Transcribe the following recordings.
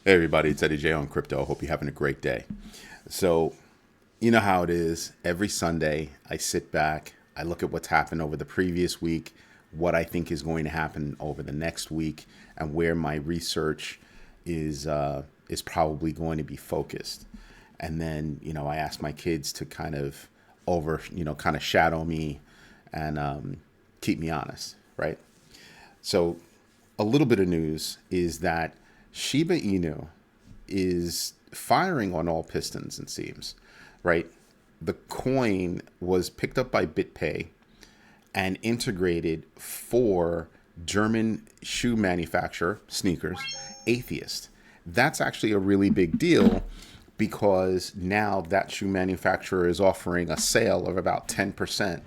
Hey everybody, it's Eddie J on Crypto. Hope you're having a great day. So, you know how it is. Every Sunday, I sit back, I look at what's happened over the previous week, what I think is going to happen over the next week, and where my research is probably going to be focused. And then, I ask my kids to kind of kind of shadow me and keep me honest, right? So, a little bit of news is that Shiba Inu is firing on all pistons, it seems, right? The coin was picked up by BitPay and integrated for German shoe manufacturer, sneakers, Atheist. That's actually a really big deal because now that shoe manufacturer is offering a sale of about 10%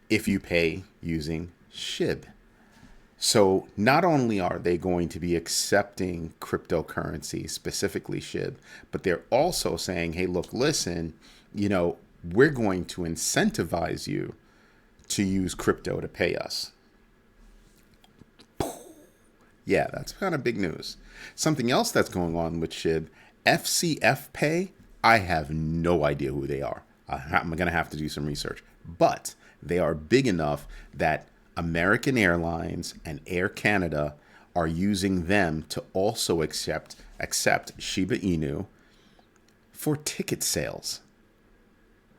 if you pay using SHIB. So not only are they going to be accepting cryptocurrency, specifically SHIB, but they're also saying, hey, look, listen, we're going to incentivize you to use crypto to pay us. Yeah, that's kind of big news. Something else that's going on with SHIB, FCF Pay, I have no idea who they are. I'm going to have to do some research. But they are big enough that American Airlines and Air Canada are using them to also accept Shiba Inu for ticket sales.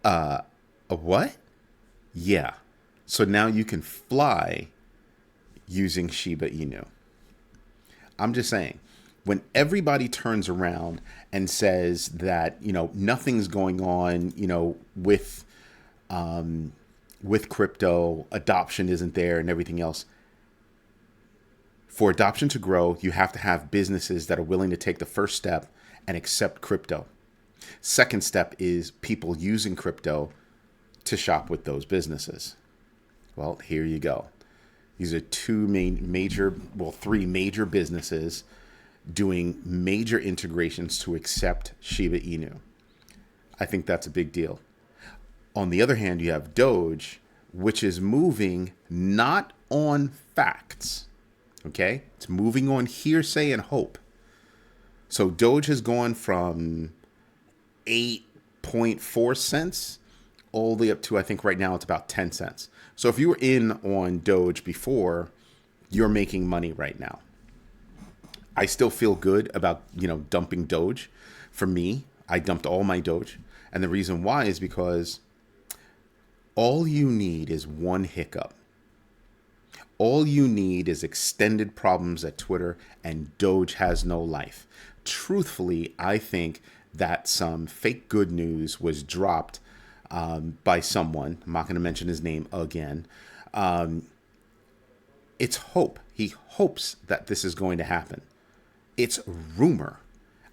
A what? Yeah. So now you can fly using Shiba Inu. I'm just saying, when everybody turns around and says that, nothing's going on, with crypto, adoption isn't there and everything else. For adoption to grow, you have to have businesses that are willing to take the first step and accept crypto. Second step is people using crypto to shop with those businesses. Well, here you go. These are three major businesses doing major integrations to accept Shiba Inu. I think that's a big deal. On the other hand, you have DOGE, which is moving not on facts, okay? It's moving on hearsay and hope. So DOGE has gone from 8.4 cents all the way up to, I think right now it's about 10 cents. So if you were in on DOGE before, you're making money right now. I still feel good about, dumping DOGE. For me, I dumped all my DOGE. And the reason why is because all you need is one hiccup. All you need is extended problems at Twitter, and DOGE has no life. Truthfully, I think that some fake good news was dropped by someone. I'm not going to mention his name again. It's hope. He hopes that this is going to happen. It's rumor.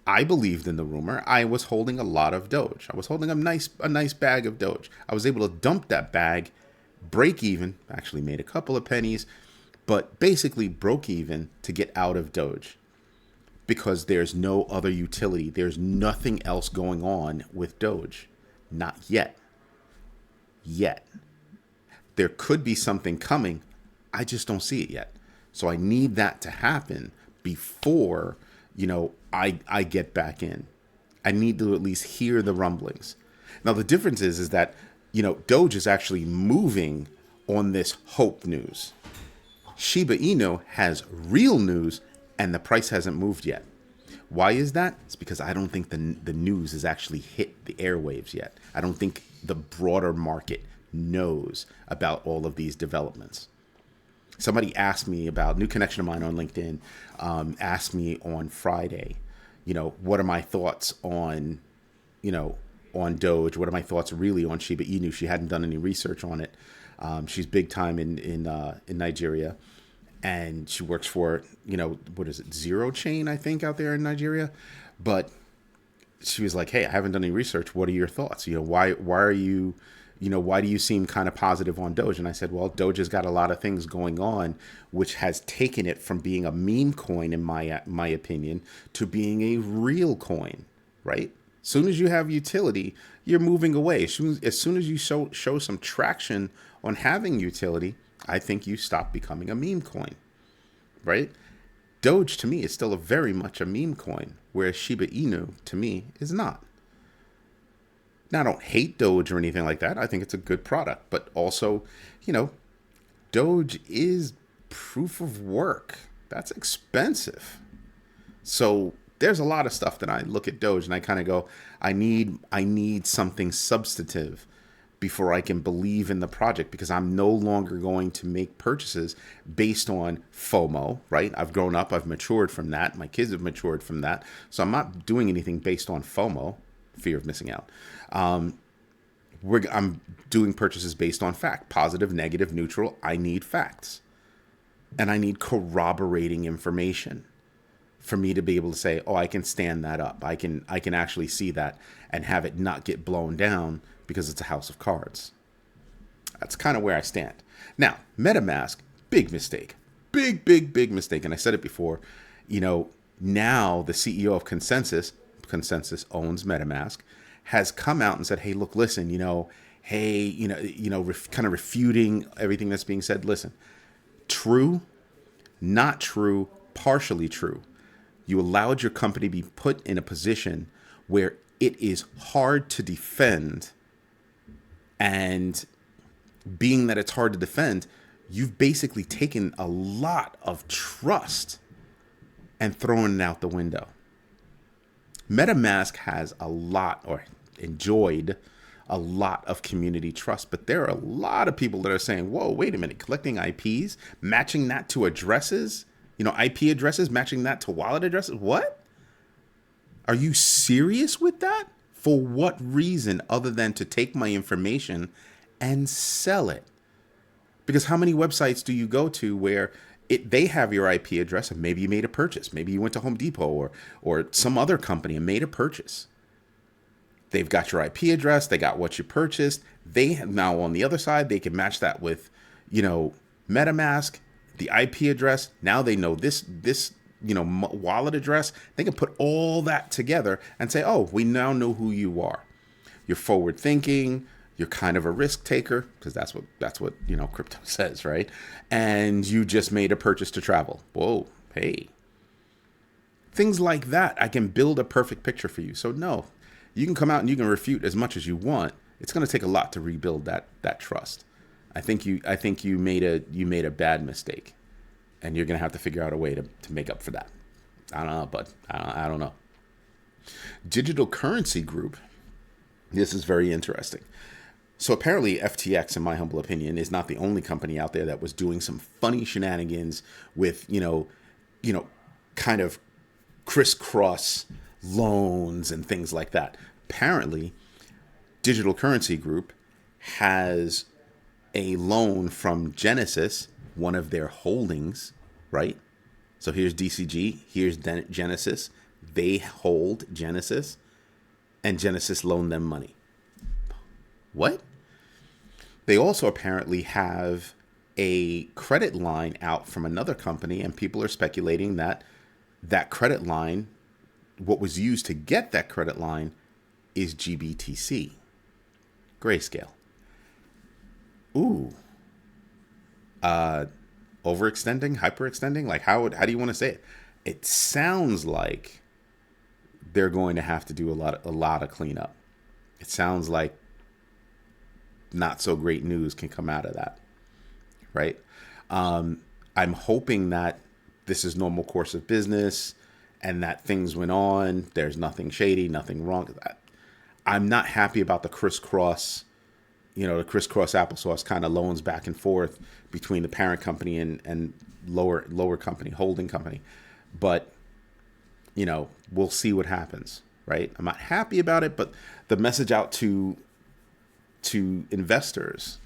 I believed in the rumor. I was holding a lot of DOGE. I was holding a nice bag of DOGE. I was able to dump that bag, break even, actually made a couple of pennies, but basically broke even to get out of DOGE because there's no other utility. There's nothing else going on with DOGE. Not yet. There could be something coming. I just don't see it yet. So I need that to happen before, I get back in. I need to at least hear the rumblings. Now, the difference is that, DOGE is actually moving on this hope news. Shiba Inu has real news and the price hasn't moved yet. Why is that? It's because I don't think the news has actually hit the airwaves yet. I don't think the broader market knows about all of these developments. Somebody asked me about new connection of mine on LinkedIn, asked me on Friday, what are my thoughts on, on DOGE? What are my thoughts really on Shiba Inu? She hadn't done any research on it. She's big time in Nigeria, and she works for, what is it, Zero Chain, I think, out there in Nigeria. But she was like, hey, I haven't done any research. What are your thoughts? Why are you, why do you seem kind of positive on DOGE? And I said, well, DOGE has got a lot of things going on, which has taken it from being a meme coin, in my opinion, to being a real coin, right? As soon as you have utility, you're moving away. As soon as you show some traction on having utility, I think you stop becoming a meme coin, right? Doge to me is still very much a meme coin, whereas Shiba Inu to me is not. Now, I don't hate Doge or anything like that. I think it's a good product, but also, Doge is proof of work. That's expensive. So there's a lot of stuff that I look at Doge and I kind of go, I need something substantive before I can believe in the project, because I'm no longer going to make purchases based on FOMO, right? I've grown up, I've matured from that. My kids have matured from that. So I'm not doing anything based on FOMO, fear of missing out. I'm doing purchases based on fact, positive, negative, neutral. I need facts, and I need corroborating information for me to be able to say, oh, I can stand that up. I can actually see that and have it not get blown down because it's a house of cards. That's kind of where I stand. Now, MetaMask, big mistake. Big mistake. And I said it before, now the CEO of ConsenSys owns MetaMask, has come out and said, hey, look, listen, kind of refuting everything that's being said. Listen, true, not true, partially true. You allowed your company to be put in a position where it is hard to defend. And being that it's hard to defend, you've basically taken a lot of trust and thrown it out the window. MetaMask has enjoyed a lot of community trust, but there are a lot of people that are saying, whoa, wait a minute, collecting IPs, matching that to addresses, IP addresses, matching that to wallet addresses. What? Are you serious with that? For what reason other than to take my information and sell it? Because how many websites do you go to where they have your IP address and maybe you made a purchase? Maybe you went to Home Depot or some other company and made a purchase. They've got your IP address. They got what you purchased. They have now on the other side, they can match that with, MetaMask, the IP address. Now they know this wallet address. They can put all that together and say, oh, we now know who you are. You're forward thinking. You're kind of a risk taker, because that's what crypto says, right? And you just made a purchase to travel. Whoa, hey. Things like that, I can build a perfect picture for you. So no, you can come out and you can refute as much as you want. It's going to take a lot to rebuild that trust. I think you made a bad mistake, and you're going to have to figure out a way to make up for that. I don't know, but I don't know. Digital Currency Group. This is very interesting. So apparently FTX, in my humble opinion, is not the only company out there that was doing some funny shenanigans with, kind of crisscross loans and things like that. Apparently, Digital Currency Group has a loan from Genesis, one of their holdings, right? So here's DCG, here's Genesis. They hold Genesis, and Genesis loaned them money. What? They also apparently have a credit line out from another company, and people are speculating that that credit line, what was used to get that credit line, is GBTC. Grayscale. Ooh. Overextending, hyperextending? Like how do you want to say it? It sounds like they're going to have to do a lot of cleanup. It sounds like not so great news can come out of that, right? I'm hoping that this is normal course of business and that things went on. There's nothing shady, nothing wrong. I'm not happy about the crisscross applesauce kind of loans back and forth between the parent company and lower company, holding company. But, we'll see what happens, right? I'm not happy about it, but the message out to investors,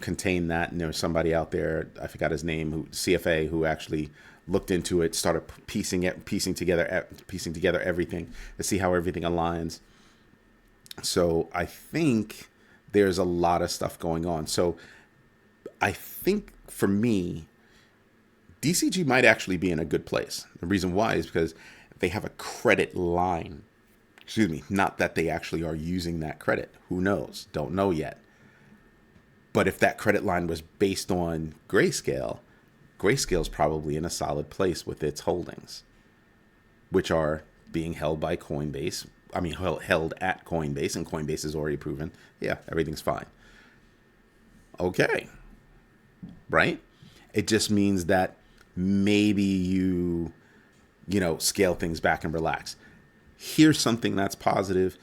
contain that. And there was somebody out there, I forgot his name, CFA, who actually looked into it, started piecing together everything to see how everything aligns. So I think there's a lot of stuff going on. So I think for me, DCG might actually be in a good place. The reason why is because they have a credit line. Excuse me, not that they actually are using that credit. Who knows? Don't know yet. But if that credit line was based on Grayscale, Grayscale's probably in a solid place with its holdings, which are being held by Coinbase. I mean, held at Coinbase, and Coinbase has already proven, yeah, everything's fine. Okay, right? It just means that maybe you scale things back and relax. Here's something that's positive.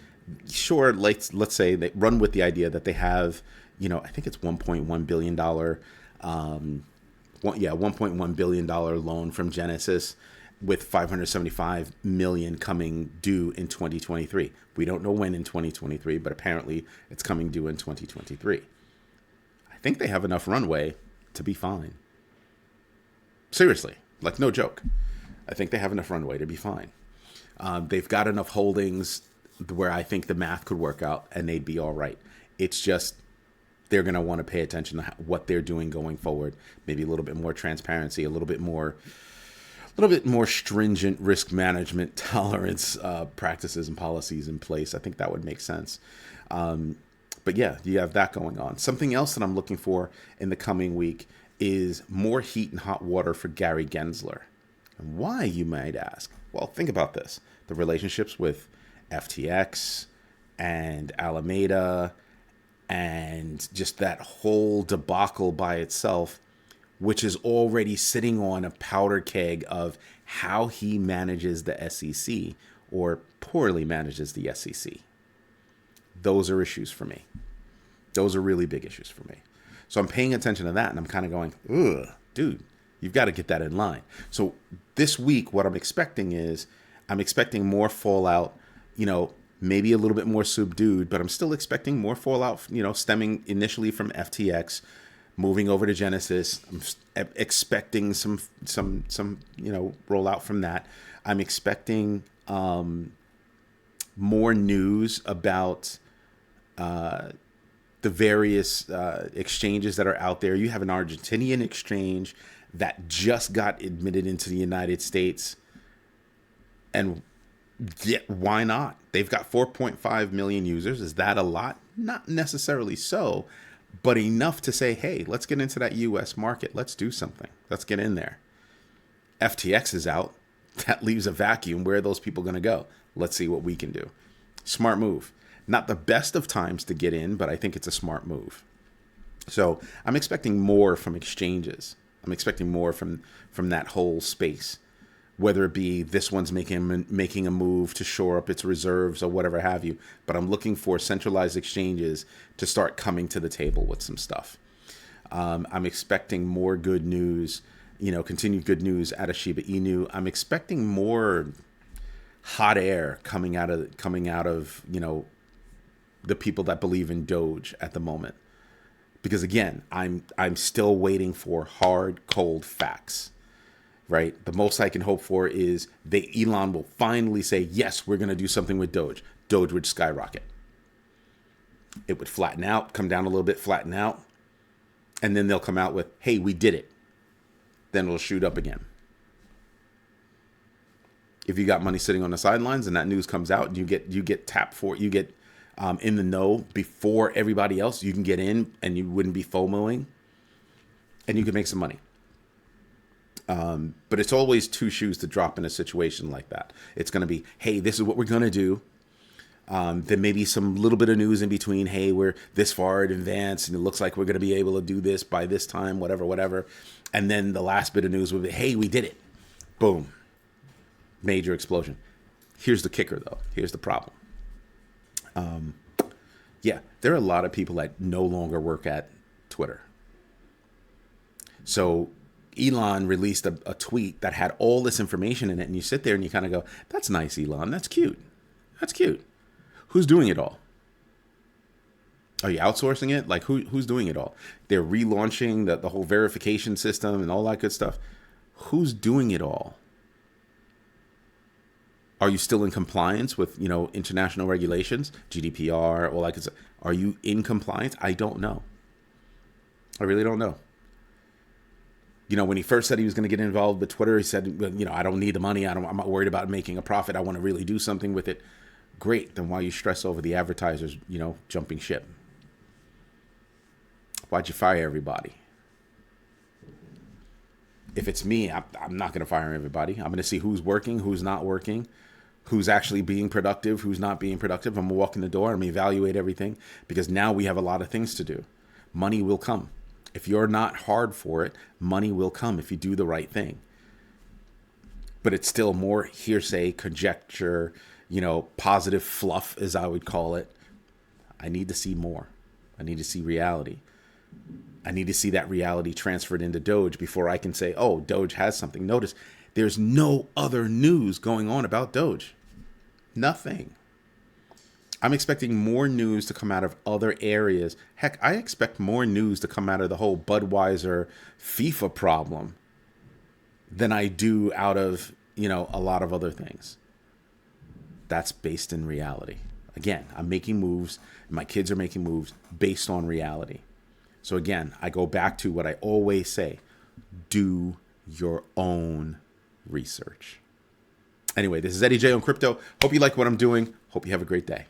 Sure, let's say they run with the idea that they have, I think it's $1.1 billion, $1.1 billion loan from Genesis, with $575 million coming due in 2023. We don't know when in 2023, but apparently it's coming due in 2023. I think they have enough runway to be fine. Seriously, like no joke. I think they have enough runway to be fine. They've got enough holdings where I think the math could work out and they'd be all right. It's just they're going to want to pay attention to what they're doing going forward. Maybe a little bit more transparency, a little bit more stringent risk management tolerance practices and policies in place. I think that would make sense. But yeah, you have that going on. Something else that I'm looking for in the coming week is more heat and hot water for Gary Gensler. And why, you might ask? Well, think about this. The relationships with FTX and Alameda and just that whole debacle by itself, which is already sitting on a powder keg of how he manages the SEC or poorly manages the SEC. Those are issues for me. Those are really big issues for me. So I'm paying attention to that, and I'm kind of going, ugh, dude, you've got to get that in line. So this week, what I'm expecting is I'm expecting more fallout, maybe a little bit more subdued, but I'm still expecting more fallout, stemming initially from FTX, moving over to Genesis. I'm expecting some rollout from that. I'm expecting more news about the various exchanges that are out there. You have an Argentinian exchange that just got admitted into the United States. And yeah, why not? They've got 4.5 million users. Is that a lot? Not necessarily so, but enough to say, hey, let's get into that US market. Let's do something. Let's get in there. FTX is out. That leaves a vacuum. Where are those people going to go? Let's see what we can do. Smart move. Not the best of times to get in, but I think it's a smart move. So I'm expecting more from exchanges. I'm expecting more from that whole space, whether it be this one's making a move to shore up its reserves or whatever have you. But I'm looking for centralized exchanges to start coming to the table with some stuff. I'm expecting more good news, continued good news out of Shiba Inu. I'm expecting more hot air coming out of the people that believe in DOGE at the moment. Because again, I'm still waiting for hard, cold facts, right? The most I can hope for is Elon will finally say, yes, we're going to do something with DOGE. DOGE would skyrocket. It would flatten out, come down a little bit, flatten out. And then they'll come out with, hey, we did it. Then it'll shoot up again. If you got money sitting on the sidelines and that news comes out, you get tapped for it, you get in the know before everybody else, you can get in and you wouldn't be FOMOing and you can make some money. But it's always two shoes to drop in a situation like that. It's going to be, hey, this is what we're going to do. Then maybe some little bit of news in between. Hey, we're this far in advance and it looks like we're going to be able to do this by this time, whatever. And then the last bit of news will be, hey, we did it. Boom. Major explosion. Here's the kicker, though. Here's the problem. There are a lot of people that no longer work at Twitter. So Elon released a tweet that had all this information in it, and you sit there and you kind of go, that's nice, Elon. That's cute. That's cute. Who's doing it all? Are you outsourcing it? Like, who's doing it all? They're relaunching the whole verification system and all that good stuff. Who's doing it all? Are you still in compliance with, international regulations, GDPR, all that good stuff? Are you in compliance? I don't know. I really don't know. When he first said he was going to get involved with Twitter, he said, I don't need the money. I'm not worried about making a profit. I want to really do something with it. Great. Then why you stress over the advertisers, jumping ship? Why'd you fire everybody? if it's me, I'm not going to fire everybody. I'm going to see who's working, who's not working, who's actually being productive, who's not being productive. I'm going to walk in the door and evaluate everything, because now we have a lot of things to do. Money will come. If you're not hard for it, money will come if you do the right thing. But it's still more hearsay, conjecture, positive fluff, as I would call it. I need to see more. I need to see reality. I need to see that reality transferred into DOGE before I can say, oh, DOGE has something. Notice there's no other news going on about DOGE. Nothing. I'm expecting more news to come out of other areas. Heck, I expect more news to come out of the whole Budweiser FIFA problem than I do out of, a lot of other things. That's based in reality. Again, I'm making moves. My kids are making moves based on reality. So again, I go back to what I always say: do your own research. Anyway, this is Eddie J on crypto. Hope you like what I'm doing. Hope you have a great day.